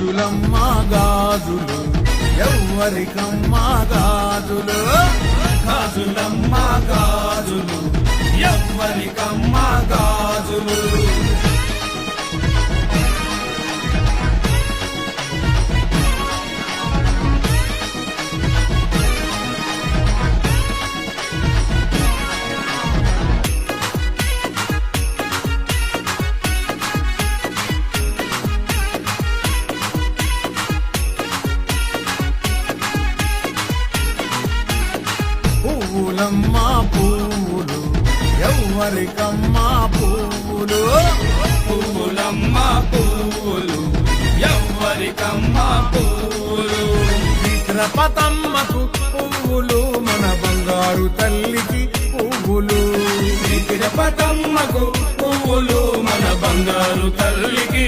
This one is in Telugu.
గాజులమ్మ గాజులు ఎవ్వరికమ్మ గాజులు గాజులమ్మ గాజులు ఎవ్వరికమ్మ గాజులు పువ్వులమ్మ పువ్వులు ఎవ్వరికమ్మ పువ్వులు పువ్వులమ్మ పువ్వులు ఎవ్వరికమ్మ పువ్వులు చిత్రపతమ్మకు పువ్వులు మన బంగారు తల్లికి పువ్వులు తిరుపతమ్మకు పువ్వులు మన బంగారు తల్లికి